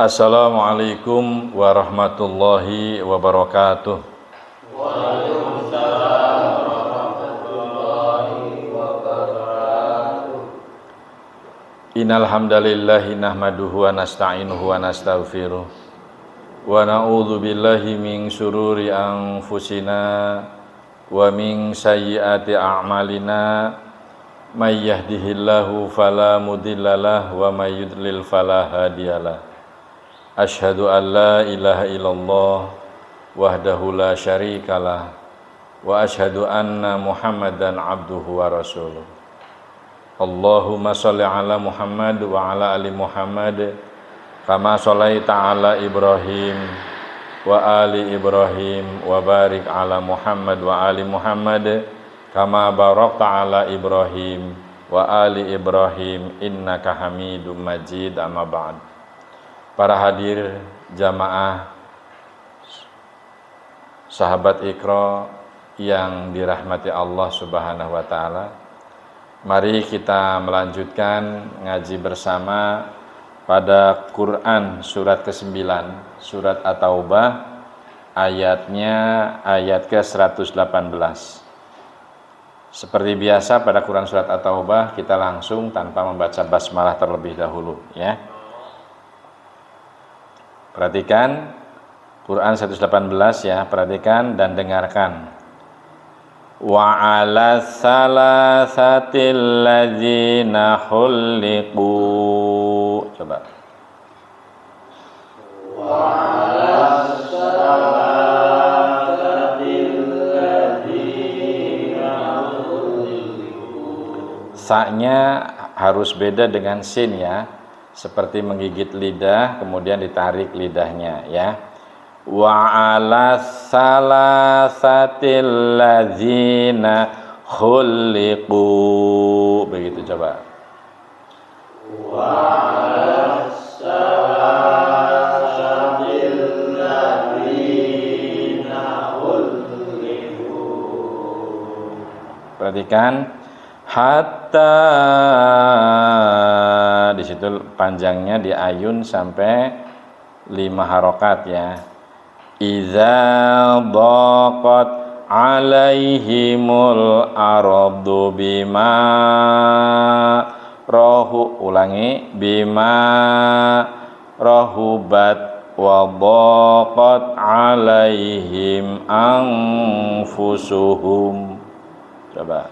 Assalamualaikum warahmatullahi wabarakatuh. Waalaikumsalam warahmatullahi wabarakatuh. Innal hamdalillahi nahmaduhu wa nasta'inuhu wa nastaghfiruh. Wa na'udzu billahi min syururi anfusina wa min sayyiati a'malina. May yahdihillahu fala mudhillalah wa may yudlil fala hadiyalah. Asyhadu an la ilaha illallah wahdahu la syarikalah wa asyhadu anna Muhammadan abduhu wa rasuluh. Allahumma shalli ala Muhammad wa ala ali Muhammad kama shallaita ala Ibrahim wa ali Ibrahim wa barik ala Muhammad wa ali Muhammad kama barakta ala Ibrahim wa ali Ibrahim innaka Hamidum Majid. Amma ba'd. Para hadir jamaah sahabat Iqra yang dirahmati Allah Subhanahu wa taala, mari kita melanjutkan ngaji bersama pada Quran surat ke-9, surat At-Taubah, ayatnya ayat ke-118. Seperti biasa pada Quran surat At-Taubah kita langsung tanpa membaca basmalah terlebih dahulu ya. Perhatikan Quran 118 ya, perhatikan dan dengarkan. Wa 'ala salasatil ladzina khuliqu. Coba. Wa 'ala salasatil ladzina khuliqu. Sa-nya harus beda dengan sin ya, seperti menggigit lidah kemudian ditarik lidahnya ya. Wa 'ala salasatil ladzina khuliqu. Begitu coba. Wa 'ala salasatil ladzina khuliqu. Perhatikan hatta, di situ panjangnya di ayun sampai 5 harokat ya. Iza daqat alaihimul ardu bima rohu, ulangi, bima rohubat wa daqat alaihim anfusuhum. Coba.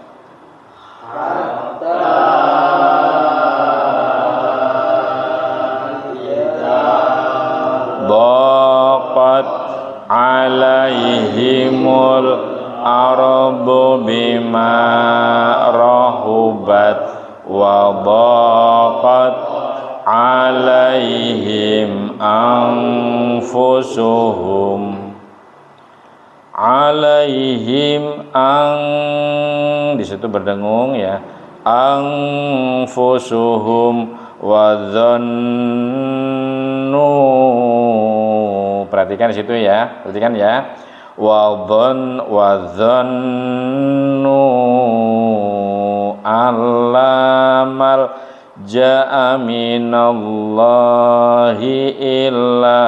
Hatta daqat alaihimul ardu bima rahubat wa daqat alaihim anfusuhum. Alaihim di situ berdengung ya, anfusuhum wa dhannu. Perhatikan di situ ya, perhatikan ya. Wa dhannu allamal ja'a minallahi illa.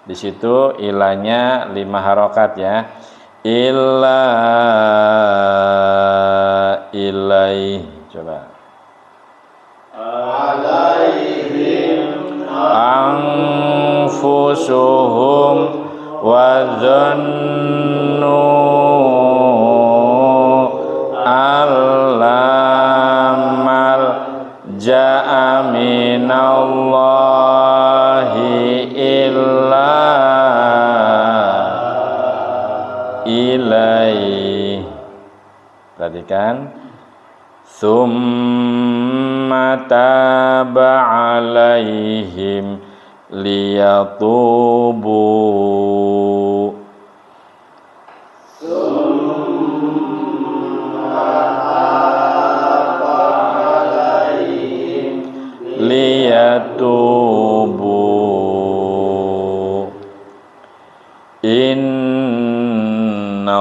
Di situ ilanya 5 harokat ya. Illa ilai. Coba. alaihim Anfusuhum wa dhannu allamal ja'a minallahi illa ilai. Perhatikan. Summa taba alaihim liyatubu. Liyatubu. Innallaha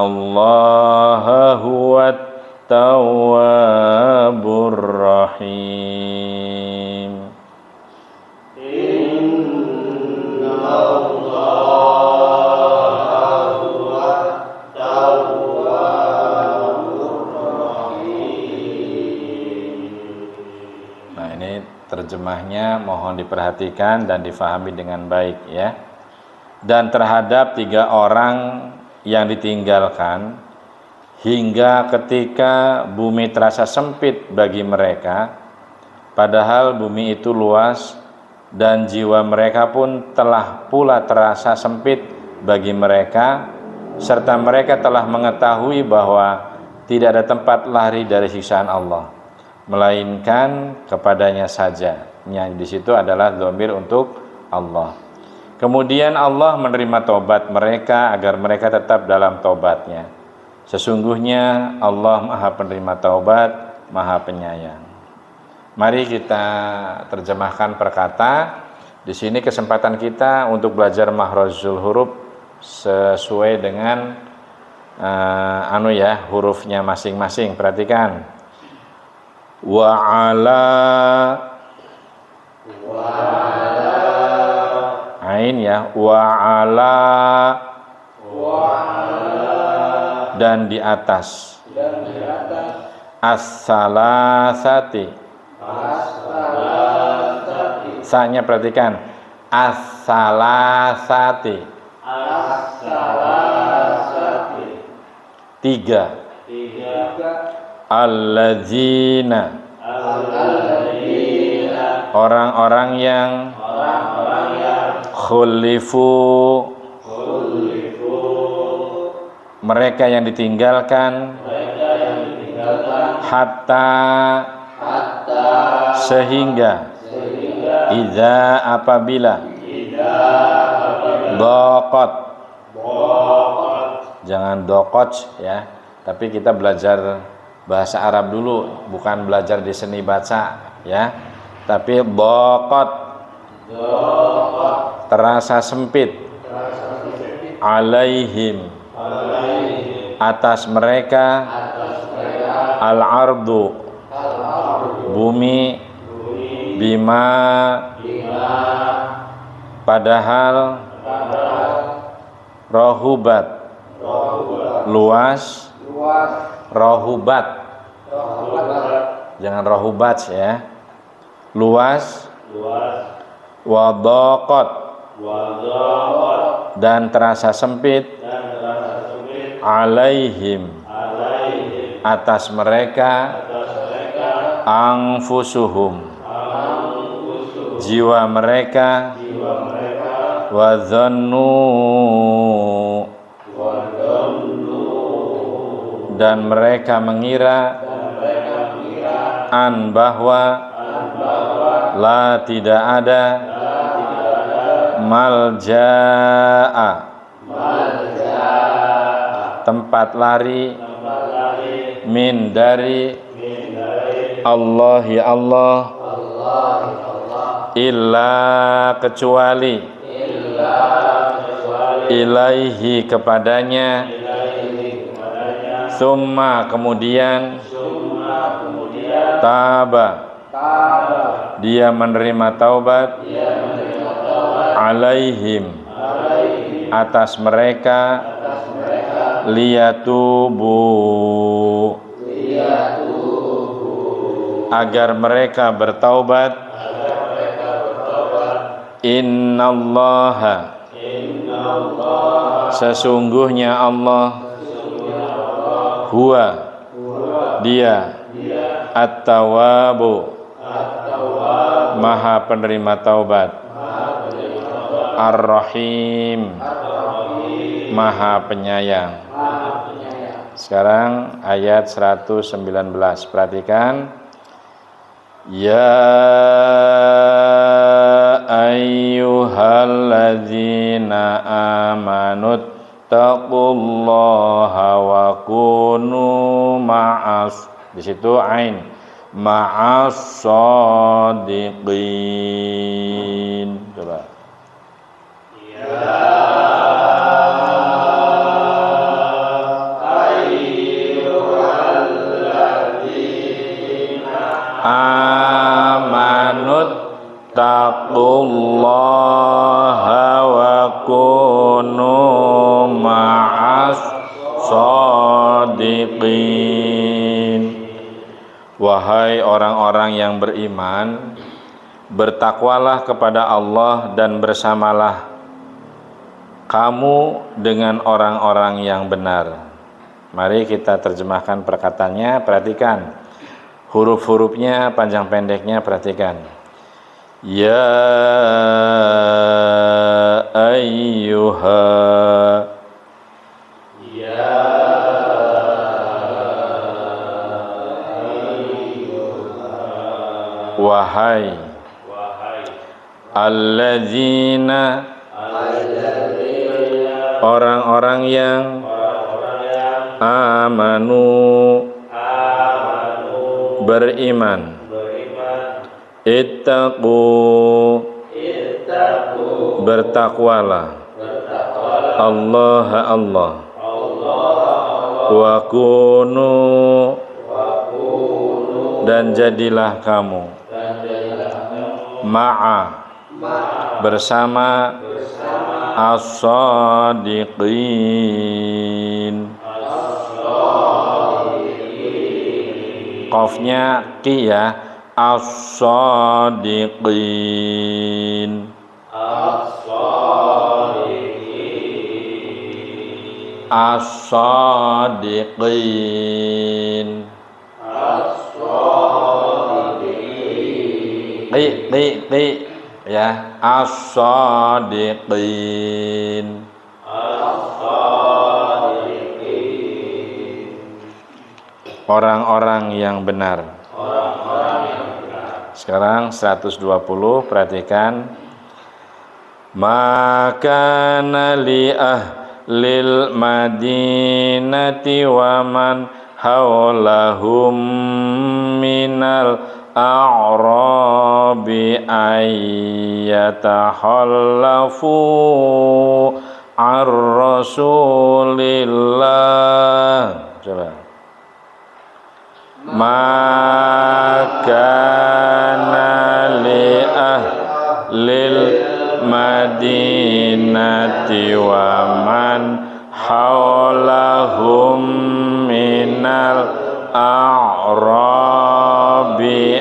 huwat tawwabur rahim. mukadimahnya mohon diperhatikan dan difahami dengan baik ya. Dan terhadap 3 orang yang ditinggalkan hingga ketika bumi terasa sempit bagi mereka, padahal bumi itu luas dan jiwa mereka pun telah pula terasa sempit bagi mereka, serta mereka telah mengetahui bahwa tidak ada tempat lari dari siksaan Allah melainkan kepadanya saja. Di situ adalah dhamir untuk Allah. Kemudian Allah menerima taubat mereka agar mereka tetap dalam taubatnya. Sesungguhnya Allah Maha Penerima Taubat, Maha Penyayang. Mari kita terjemahkan perkata. Di sini kesempatan kita untuk belajar makhrajul huruf sesuai dengan hurufnya masing-masing. Perhatikan. Wa ala ain ya, wa ala dan di atas as-salasati. Sa-nya perhatikan, as-salasati. 3. Alladzina, orang-orang yang khulifu, mereka yang ditinggalkan, hatta, sehingga, idza apabila, dokot, jangan dokot ya, tapi kita belajar bahasa Arab dulu, bukan belajar di seni baca ya. Tapi dokot, terasa sempit, alaihim, atas mereka, al-ardu, bumi, bima, padahal, rohubat, luas, rohubat, jangan rohubat ya, luas, wadaqat, dan terasa sempit, alaihim, atas mereka, anfusuhum, jiwa mereka, wadzannu, dan mereka mengira, an bahwa, la tidak ada, malja'a, tempat lari, min dari, Allah ya Allah, illa kecuali, ilaihi kepadanya, summa kemudian, taba dia menerima taubat, alaihim atas mereka, liyatubu agar mereka bertaubat, innallaha sesungguhnya Allah, huwa dia, at-tawwabu maha penerima taubat, ar-rahim maha penyayang. Sekarang ayat 119, perhatikan. Ya ayyuhalladzina amanut taqullaha wa kunu ma'as, di situ ain, ma'as shadiqin. Coba. Amanut taqullaha wa kunu ma'as shadiqin. Wahai orang-orang yang beriman, bertakwalah kepada Allah dan bersamalah kamu dengan orang-orang yang benar. Mari kita terjemahkan perkataannya, perhatikan huruf-hurufnya, panjang pendeknya, perhatikan. Ya ayyuha, Ya wahai alladzina, orang-orang yang amanu, beriman, ittaqu, bertakwalah, Allah Allah, wa kunu, dan jadilah kamu, ma'a, bersama, as-sadiqin, qafnya qi ya, as-sadiqin, as-sadiqin, qi ya, as-sadiqin. Orang-orang yang benar. Sekarang 120, perhatikan. Maka li ahlil madinati wa man hawlahum minal a'rabi ayyatahallafu ar-rasulillah. Coba. Maka li ahlil madinati wa man hawlahum minal a'rabi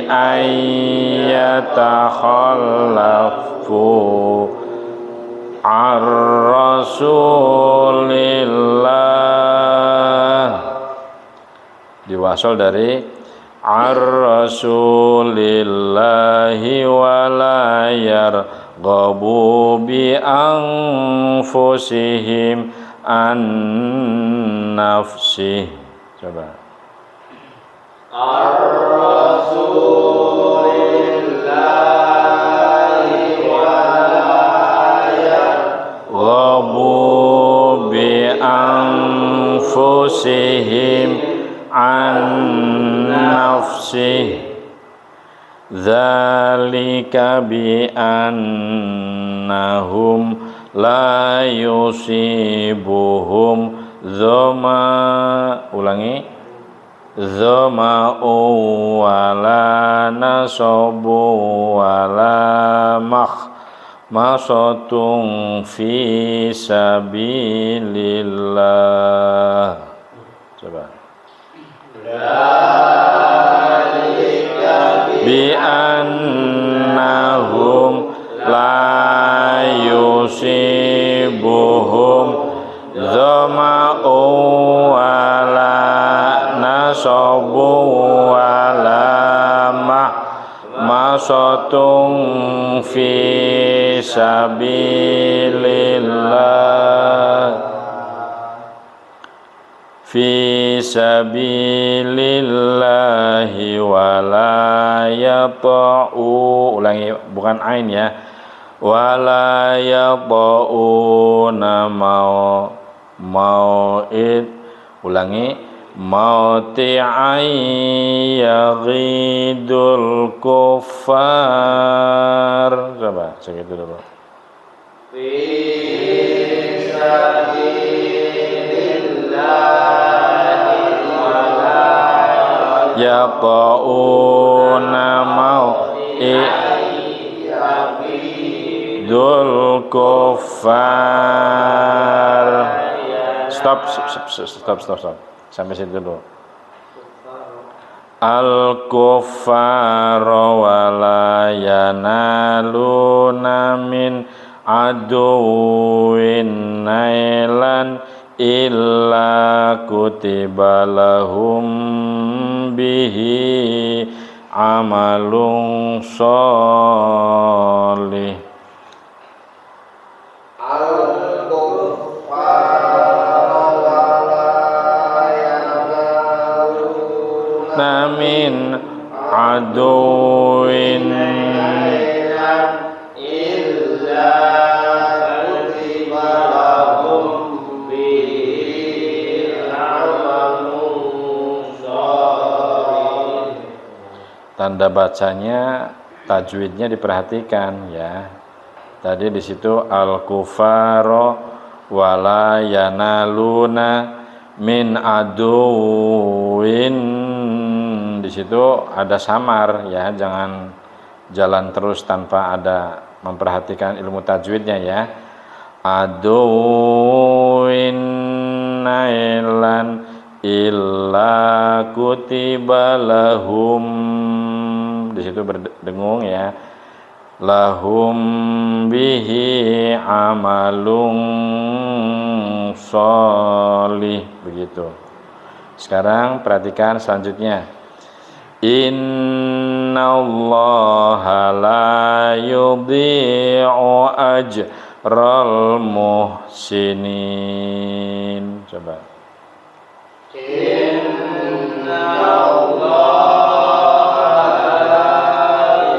ayyatahallafu ar-rasulillah. Diwasal dari ar-rasulillahi wa la yarghabu bi anfusihim an nafsih. Coba. Ar-rasulillahi wa la yarghabu bi anfusihim an nafsih, dzalika bi annahum la yusibuhum dzama, ulangi, dzama'u wala nasabu wala makhmasatun fi sabilillah. Coba. Bi annahum la yusibuhum dhama'u wala nasabu wala masatun fi sabilillah. Fi sabilillahi wala yata'u, ulangi, bukan ain ya, wala yata'una mau'id, ulangi, mauti'an yaghidul kuffar. Coba segitu dulu. Yaqauna mau'idul kuffar. Stop. Sampai situ dulu. al-kuffara wa la yanaluna min aduwin nailan illa kutiba lahum bihi amalun sholih. Min aduin illa kutiba lahum bihi amalun sholih. Tanda bacanya, tajwidnya diperhatikan ya. Tadi di situ al-kufaro wala yanaluna min aduin. Di situ ada samar ya, jangan jalan terus tanpa ada memperhatikan ilmu tajwidnya ya. Aduin nailan illa kutiba lahum. Di situ berdengung ya. Lahum bihi amalun sholih, begitu. Sekarang perhatikan selanjutnya. Innallaha la yudhi'u ajral muhsinin. Coba. Innallaha la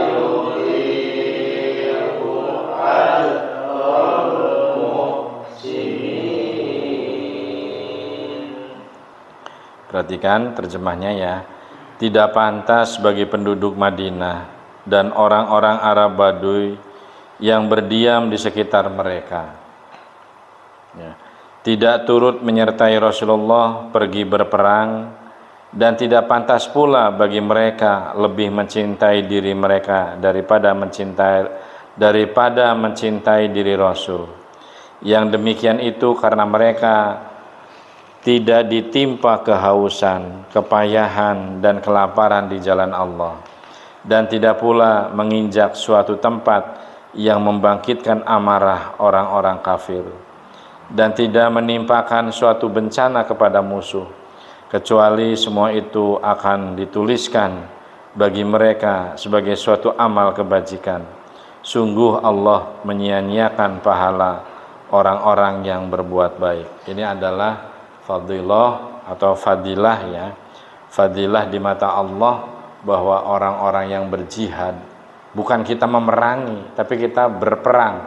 yudhi'u ajral muhsinin. Perhatikan terjemahnya ya. Tidak pantas bagi penduduk Madinah dan orang-orang Arab Baduy yang berdiam di sekitar mereka ya, tidak turut menyertai Rasulullah pergi berperang, dan tidak pantas pula bagi mereka lebih mencintai diri mereka daripada mencintai diri Rasul. Yang demikian itu karena mereka tidak ditimpa kehausan, kepayahan, dan kelaparan di jalan Allah, dan tidak pula menginjak suatu tempat yang membangkitkan amarah orang-orang kafir, dan tidak menimpakan suatu bencana kepada musuh, kecuali semua itu akan dituliskan bagi mereka sebagai suatu amal kebajikan. Sungguh Allah menyia-nyiakan pahala orang-orang yang berbuat baik. Ini adalah fadilah atau fadilah ya, fadilah di mata Allah, bahwa orang-orang yang berjihad, bukan kita memerangi, tapi kita berperang,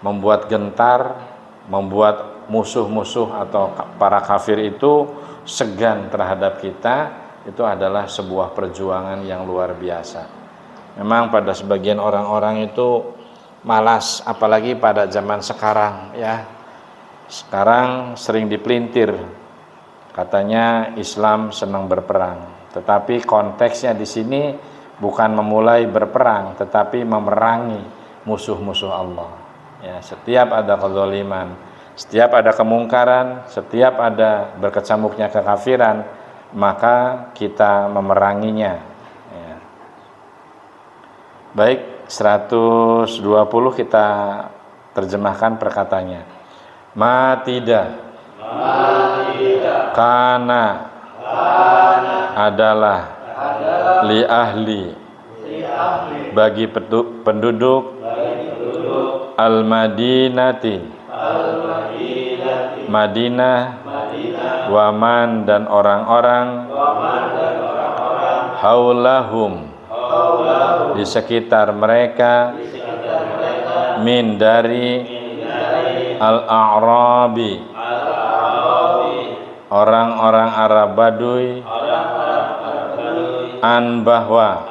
membuat gentar, membuat musuh-musuh atau para kafir itu segan terhadap kita, itu adalah sebuah perjuangan yang luar biasa. Memang pada sebagian orang-orang itu malas, apalagi pada zaman sekarang ya. Sekarang sering dipelintir, katanya Islam senang berperang, tetapi konteksnya di sini bukan memulai berperang, tetapi memerangi musuh-musuh Allah. Ya, setiap ada kezaliman, setiap ada kemungkaran, setiap ada berkecamuknya kekafiran, maka kita memeranginya. Ya. Baik, 120 kita terjemahkan perkataannya. Tidak. Kana adalah li ahli bagi penduduk al-Madinati Madinah, waman dan orang-orang haulahum di sekitar mereka, min dari al-a'rabi orang-orang Arab Baduy, an bahwa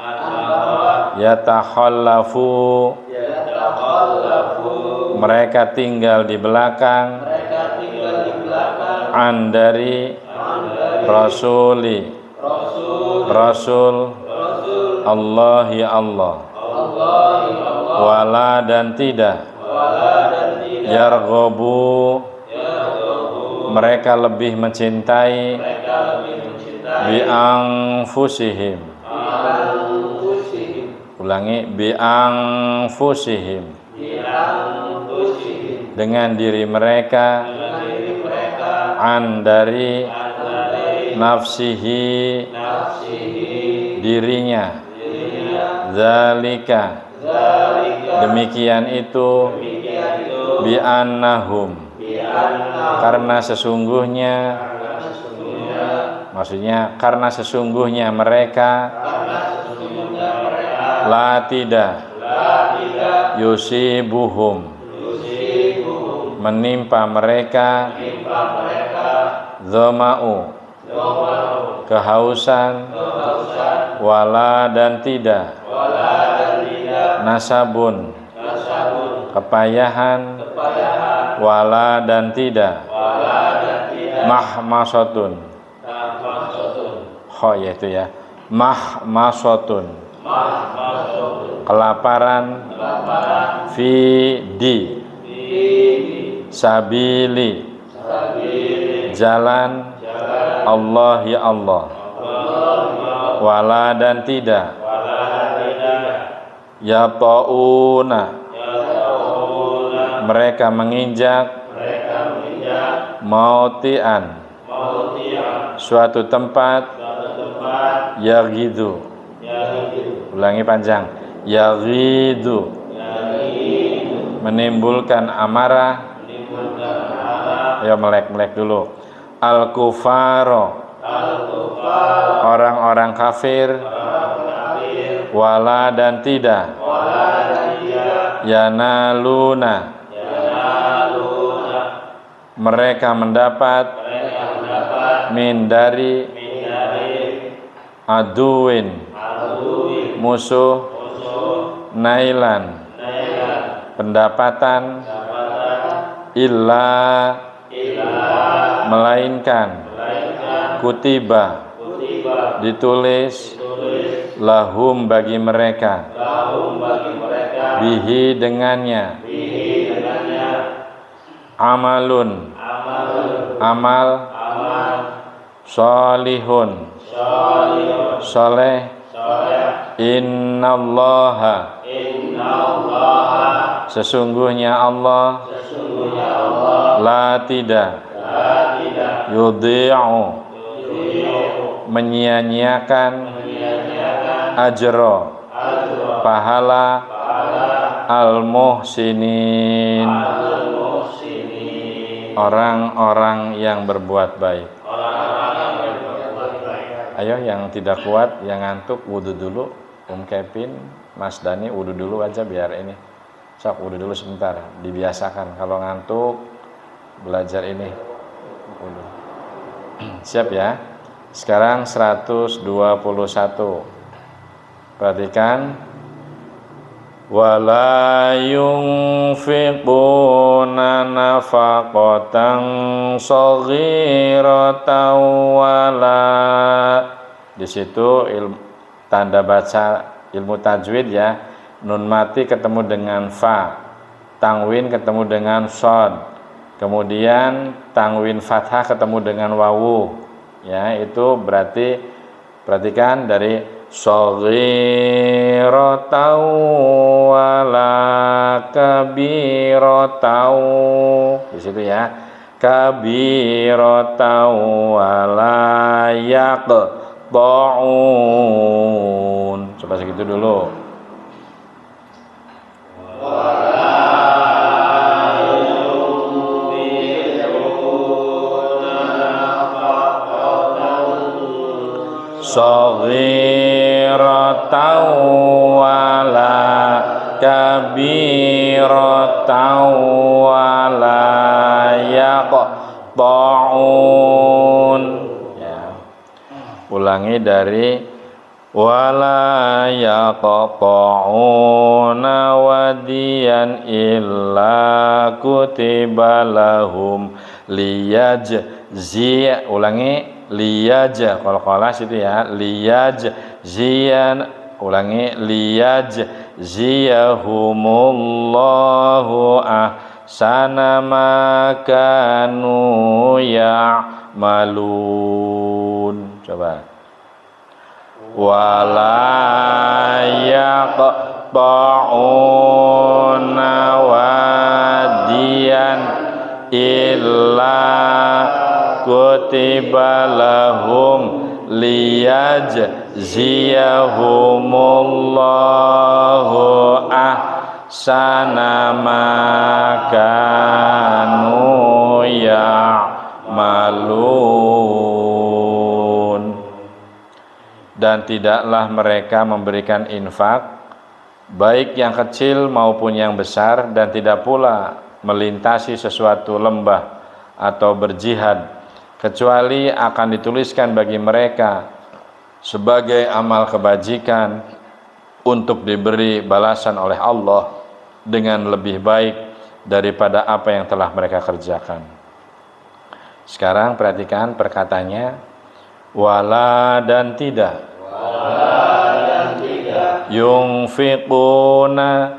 yatakhallafu mereka tinggal di belakang, an dari rasuli rasul Allah ya Allah, wala dan tidak yarghabu mereka lebih mencintai bi anfusihim. Ulangi, bi anfusihim. Dengan diri mereka, an dari nafsihi, dirinya, zalika, demikian itu, bi annahum, karena sesungguhnya, maksudnya karena sesungguhnya mereka, la tidak, yusibuhum, menimpa mereka, dhama'u, kehausan, wala dan tidak, nasabun, kepayahan, wala dan tidak, mahmasatun, yaitu ya, mahmasatun, kelaparan, fi di, sabili, jalan, Allah ya Allah, wala dan tidak, ya ta'una, mereka menginjak, mautian, suatu tempat, yagidu, ulangi panjang, yagidu, menimbulkan amarah, ya melek dulu, al-kufaro, orang-orang kafir, wala dan tidak, yanaluna, mereka mendapat, min dari, aduin, musuh, nailan, pendapatan, illa, melainkan, kutiba, ditulis, lahum bagi mereka, bihi dengannya, amalun, amal, solihun, soleh, innallaha, sesungguhnya Allah, la tidak, yudhi'u, menyia-nyiakan, ajro, pahala, al-muhsinin, orang-orang yang berbuat baik. Ayo yang tidak kuat, yang ngantuk wudu dulu. Kevin, Mas Dani wudu dulu aja biar ini. Sok wudu dulu sebentar, dibiasakan kalau ngantuk belajar ini. Wudu. Siap ya? Sekarang 121. Perhatikan. Wala yunfiquna nafaqatan shaghiratan wala. Di situ tanda baca ilmu tajwid ya. Nun mati ketemu dengan fa, tanwin ketemu dengan shad, kemudian tanwin fathah ketemu dengan wawu. Ya, itu berarti perhatikan dari shaghiratan wala kabiratan. Di situ ya. Kabiratan wala yaqta'un. Coba segitu dulu. Shaghiratan wala kabiratan wala yaqta'un. Ya. Ulangi dari wala yaqta'una wadiyan illa kutiba lahum liyajzi. Ulangi, liyaj, qalqalah situ ya, liyaj ziyan, ulangi, liyaj ziyahumullahu ahsana ma kanu ya'malun. Coba wala yaqta'una wadiyan illa kutiba lahum liyajziyahumullahu ahsana ma kanu ya'malun. Dan tidaklah mereka memberikan infak, baik yang kecil maupun yang besar, dan tidak pula melintasi sesuatu lembah atau berjihad, kecuali akan dituliskan bagi mereka sebagai amal kebajikan untuk diberi balasan oleh Allah dengan lebih baik daripada apa yang telah mereka kerjakan. Sekarang perhatikan perkataannya, wala dan tidak. Yunfiquna,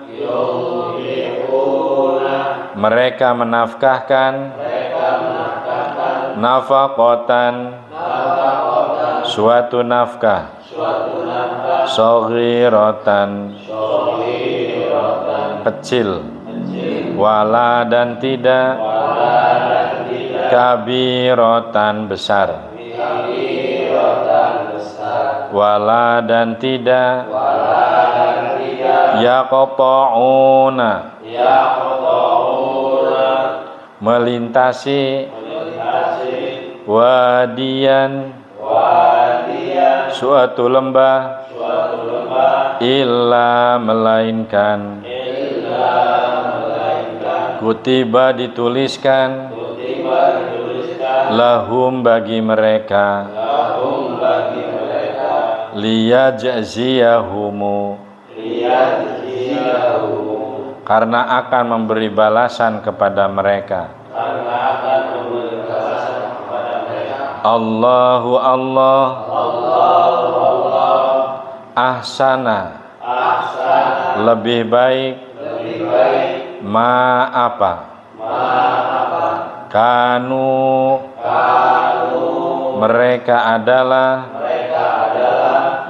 mereka menafkahkan, nafaqatan, suatu nafkah, saghiratan, kecil, wala dan tidak, kabiratan, besar, wala dan tidak, yaqta'una, melintasi, wadiyan, suatu lembah, illa melainkan, kutiba dituliskan, lahum bagi mereka, liyajziyahumu, karena akan memberi balasan kepada mereka. Allahu Allah, ahsana, lebih baik, ma apa, kanu, mereka adalah,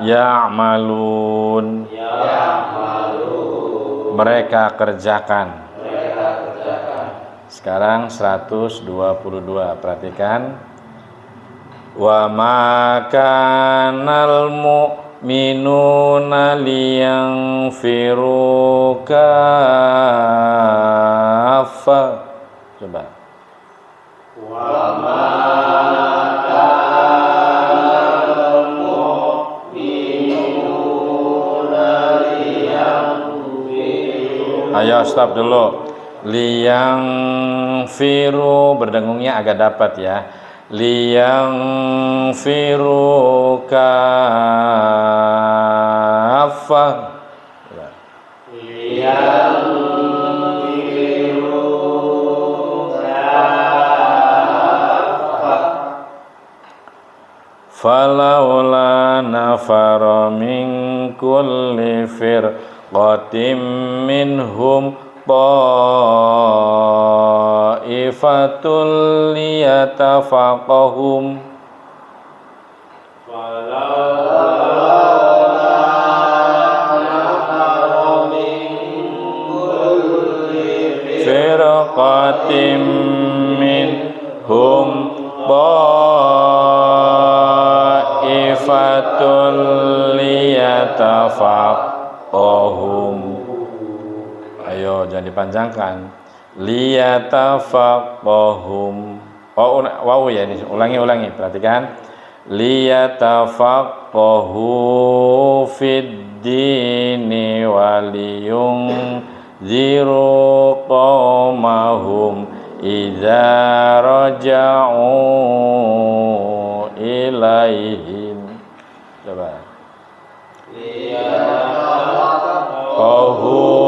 ya'malun, mereka kerjakan. Sekarang 122, perhatikan. Wa ma kanal mu'minuna liyanfiru kaffa. Coba. Wa ma kanal mu'minuna liyanfiru. Ayo stop dulu. Liyanfiru, berdengungnya agak dapat ya. Liyanfiru kaffa. Liyanfiru kaffa. Falaula nafara min kulli firqatin minhum ta'ifatul liyatafaqahum. Firqatin minhum ta'ifatul liyatafaqahum. Ayo jangan dipanjangkan. Liyatafaqahum. Oh, wow ya ini. Ulangi, perhatikan. Liyatafaqahu fid dini waliyunziru qaumahum idza raja'u ilaihim. Coba. Liyatafaqahu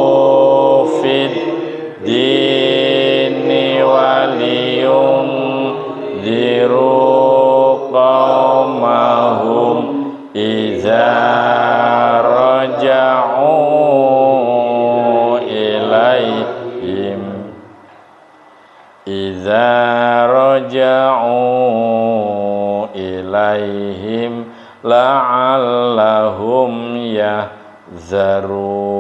dini waliyunziru qaumahum idza raja'u ilaihim, idza raja'u ilaihim la'allahum yahzarun.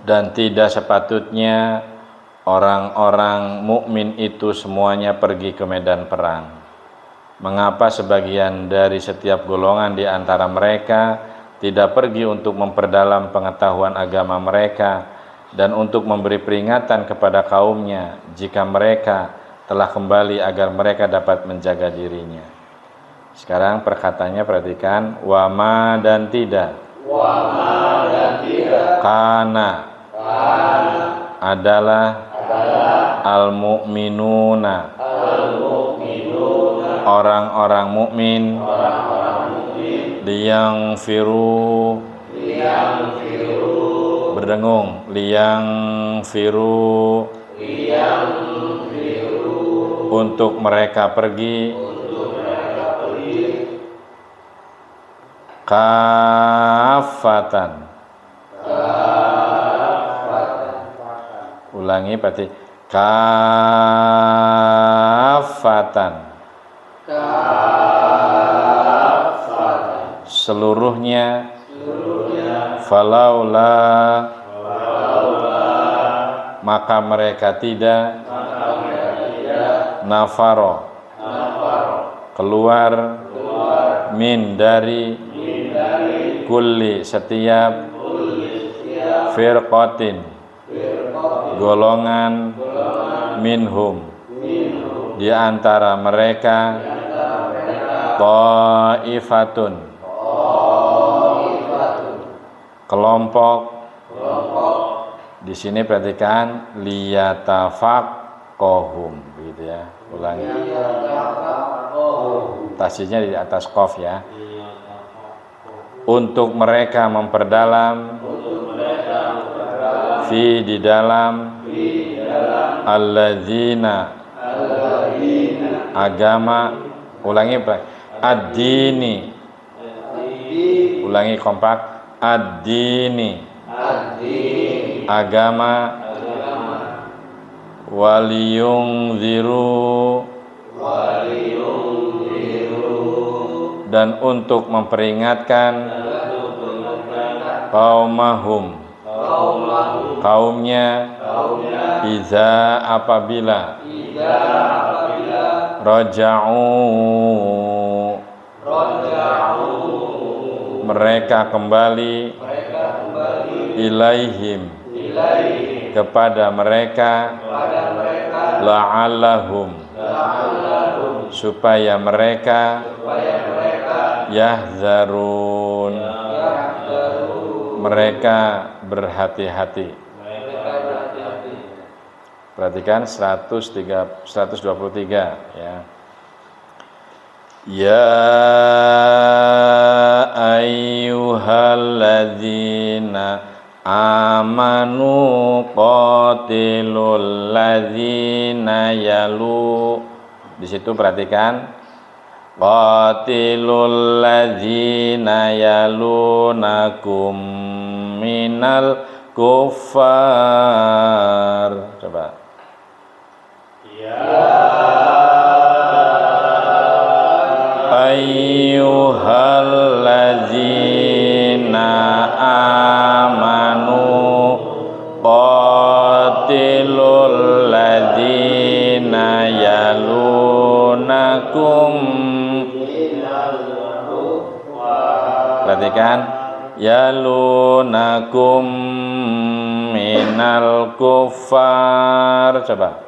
Dan tidak sepatutnya orang-orang mukmin itu semuanya pergi ke medan perang. Mengapa sebagian dari setiap golongan di antara mereka tidak pergi untuk memperdalam pengetahuan agama mereka dan untuk memberi peringatan kepada kaumnya jika mereka telah kembali agar mereka dapat menjaga dirinya. Sekarang perkataannya perhatikan, wama dan tidak. Wama dan tidak. Kana adalah al-mu'minuna orang-orang mukmin liyang firu berdengung liyang firu untuk mereka pergi kafatan. Ulangi berarti kafatan. Seluruhnya. Falaula maka mereka tidak nafaro keluar min dari kulli setiap firqatin golongan minhum di antara mereka ta'ifatun kelompok. Di sini perhatikan liyatafaqahum gitu ya. Ulangi. Tasjidnya di atas qaf ya. Untuk mereka memperdalam fi di dalam alladzina agama. Ulangi ad-dini. Ulangi kompak ad-dini agama waliyungziru dan untuk memperingatkan kaumahum kaumnya iza apabila raja'u mereka kembali ilaihim kepada mereka la'allahum supaya mereka yahzarun mereka berhati-hati. Perhatikan 123 ya. Ya ayyuhalladzina amanu qatilul ladzina yalu. Di situ perhatikan qatilul ladzina yalunakum minal kuffar. Coba. Ayyuhalladzina amanu qatilul ladzina yalunakum. Perhatikan yalunakum minal kuffar. Coba.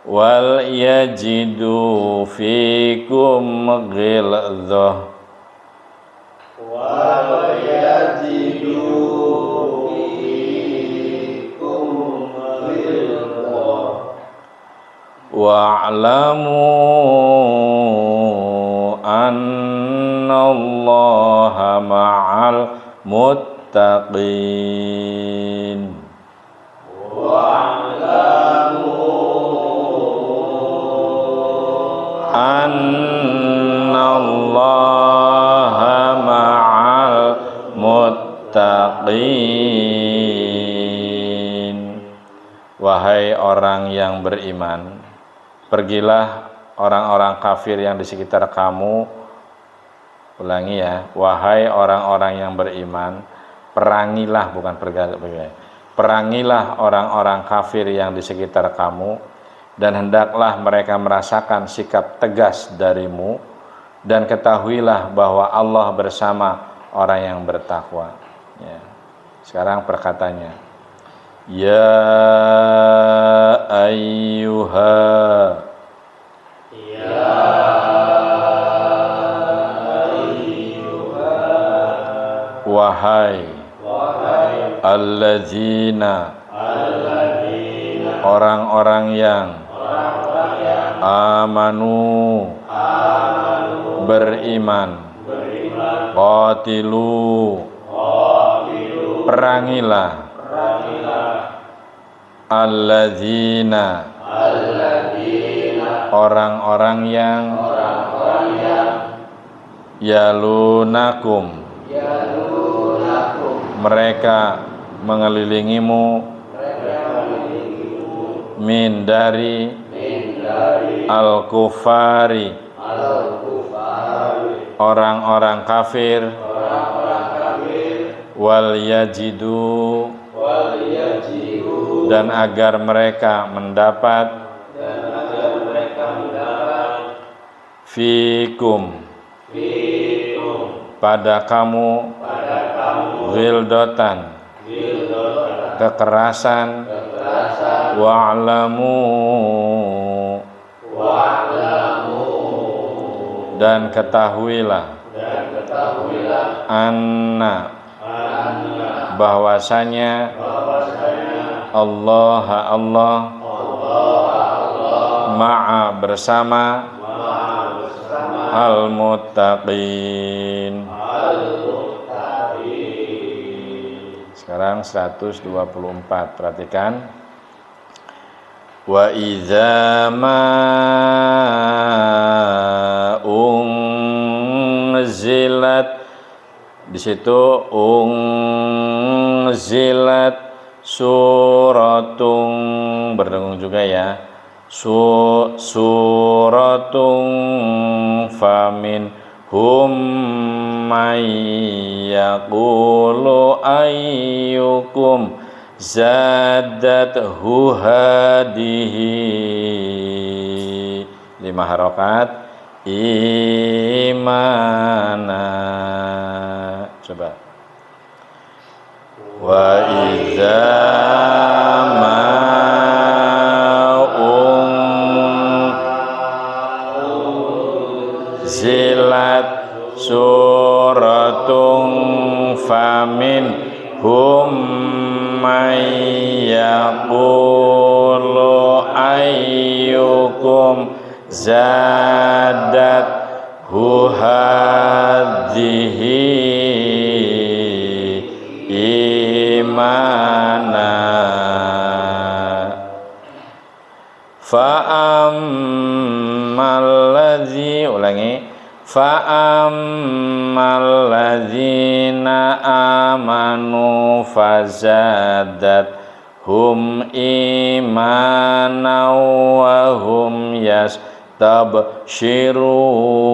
Wal yajidu fikum ghilzah. Wal yajidu fikum ghilzah. Wa'lamu annallaha ma'al muttaqin. Annallaha ma'al muttaqin. Wahai orang yang beriman, pergilah orang-orang kafir yang di sekitar kamu. Ulangi ya, wahai orang-orang yang beriman, perangilah, bukan perangilah orang-orang kafir yang di sekitar kamu, dan hendaklah mereka merasakan sikap tegas darimu, dan ketahuilah bahwa Allah bersama orang yang bertakwa. Ya. Sekarang perkataannya, ya ayyuha, wahai alladzina, orang-orang yang amanu, beriman, qatilu, perangilah, alladzina, orang-orang yang yalunakum, mereka mengelilingimu, min dari al-kufari, orang-orang kafir, wal yajidu, dan agar mereka mendapat fikum, pada kamu, wildotan, kekerasan, wa'lamu, dan ketahuilah, anna, bahwasanya Allah ma'a, bersama al-muttaqin. Sekarang 124, perhatikan. Wa idza ma unzilat, di situ unzilat suratun, berdengung juga ya, suratun famin hum may yaqulu ayyukum zadathu hadihi, 5 harokat, imana. Coba. Wa idza ma unzilat suratun famin hum may yaqulu ayyukum zadathu hadhihi imana. Fa'ammal ladzi, ulangi, fa'ammal ladzina amanu fazadat hum imana wa hum yastabshirun.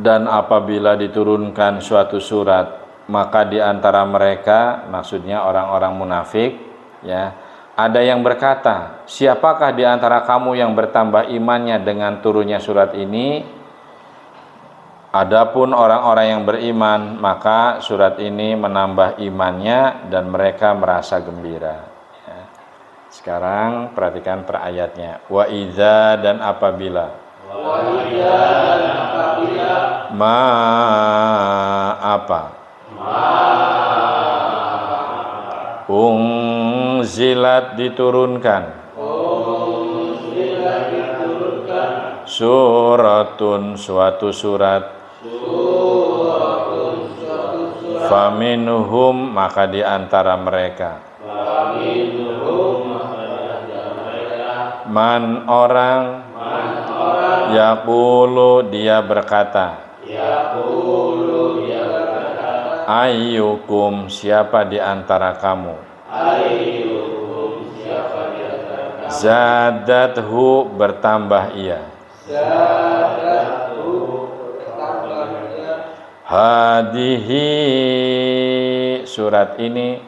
Dan apabila diturunkan suatu surat, maka di antara mereka, maksudnya orang-orang munafik, ya, ada yang berkata, siapakah di antara kamu yang bertambah imannya dengan turunnya surat ini? Adapun orang-orang yang beriman, maka surat ini menambah imannya dan mereka merasa gembira. Ya. Sekarang perhatikan per ayatnya. Wa idza dan apabila. Wa idza dan apabila. Ma apa. Unzilat diturunkan. Suratun suatu surat. Faminhum maka di antara mereka. Man orang. Yaqulu dia berkata. Ayyukum siapa di antara kamu. Zadathu bertambah ia. Hadihi surat ini.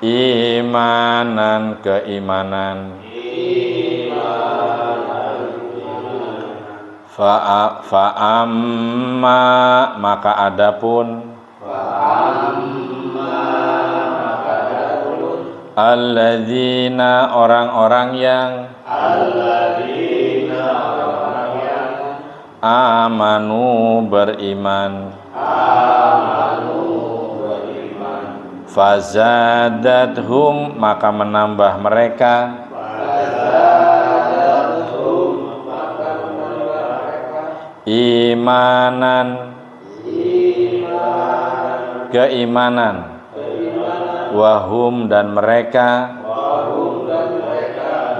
Imanan keimanan. Fa'amma maka adapun. Alladzina orang-orang yang. Amanu beriman. Fazadathum maka menambah mereka. Imanan keimanan. Wahum dan mereka.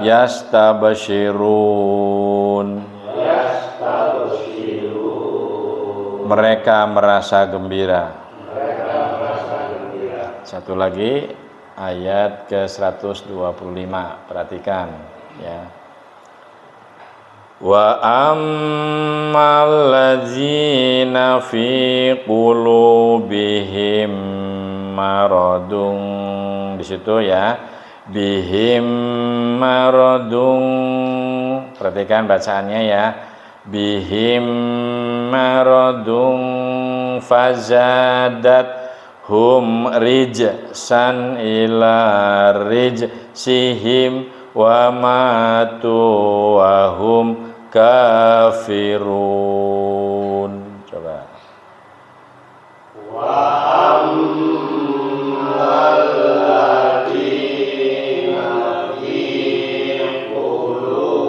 Yastabshirun mereka merasa gembira. Satu lagi ayat ke-125. Perhatikan ya. Wa ammal ladzina fi qulubihim maradun di situ ya. Bihim maradun. Perhatikan bacaannya ya. Bihim maradun fazadat hum rijsan ila rijsihim wa matu wa hum kafirun. Coba. Wa ammal ladzina fi qulubihim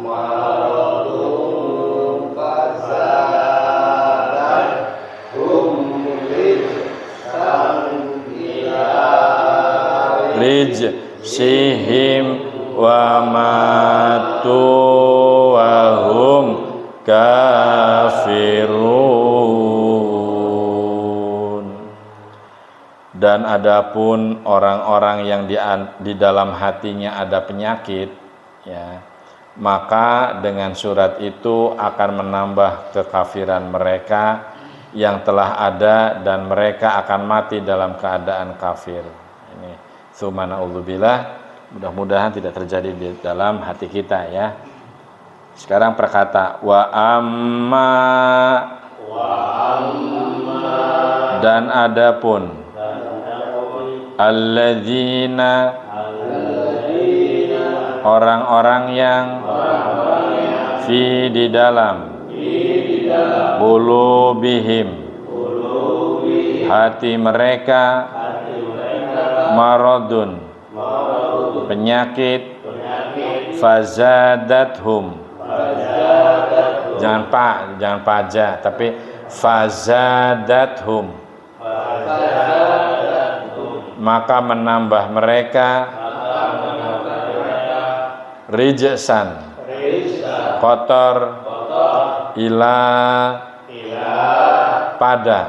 maradun fazadatuhum rijsan ila rijsihim wa matu wa hum kafirun. Dan adapun orang-orang yang di dalam hatinya ada penyakit ya, maka dengan surat itu akan menambah kekafiran mereka yang telah ada dan mereka akan mati dalam keadaan kafir. Ini tsumma na'udzubillah, mudah-mudahan tidak terjadi di dalam hati kita ya. Sekarang perkata wa amma dan adapun alladzina orang-orang yang fi di dalam qulubihim hati mereka maradun penyakit fazadathum jangan paja tapi fazadathum maka menambah mereka rijsan kotor ila pada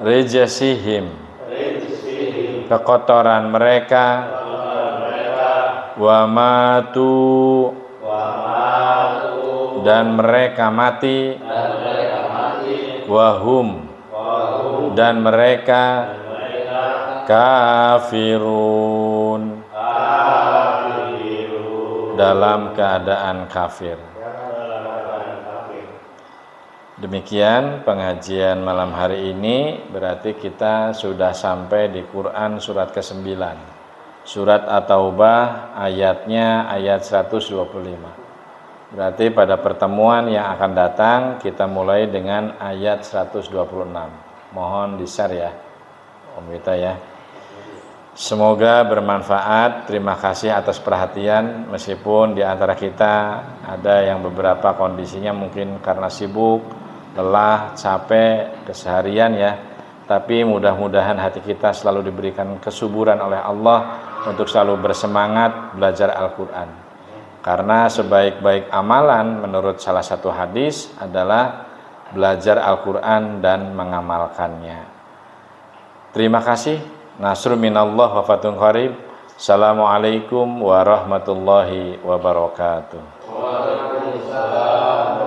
rijsihim kekotoran mereka wa matu dan mereka mati wahum dan mereka kafirun dalam keadaan kafir. Demikian pengajian malam hari ini, berarti kita sudah sampai di Quran surat ke-9. Surat At-Taubah ayatnya ayat 125. Berarti pada pertemuan yang akan datang kita mulai dengan ayat 126. Mohon di-share ya Om Wita ya. Semoga bermanfaat. Terima kasih atas perhatian, meskipun di antara kita ada yang beberapa kondisinya mungkin karena sibuk, lelah, capek, keseharian ya. Tapi mudah-mudahan hati kita selalu diberikan kesuburan oleh Allah untuk selalu bersemangat belajar Al-Quran. Karena sebaik-baik amalan menurut salah satu hadis adalah belajar Al-Quran dan mengamalkannya. Terima kasih. Nasrun minallah wa fathun qarib. Assalamualaikum warahmatullahi wabarakatuh. Waalaikumsalam.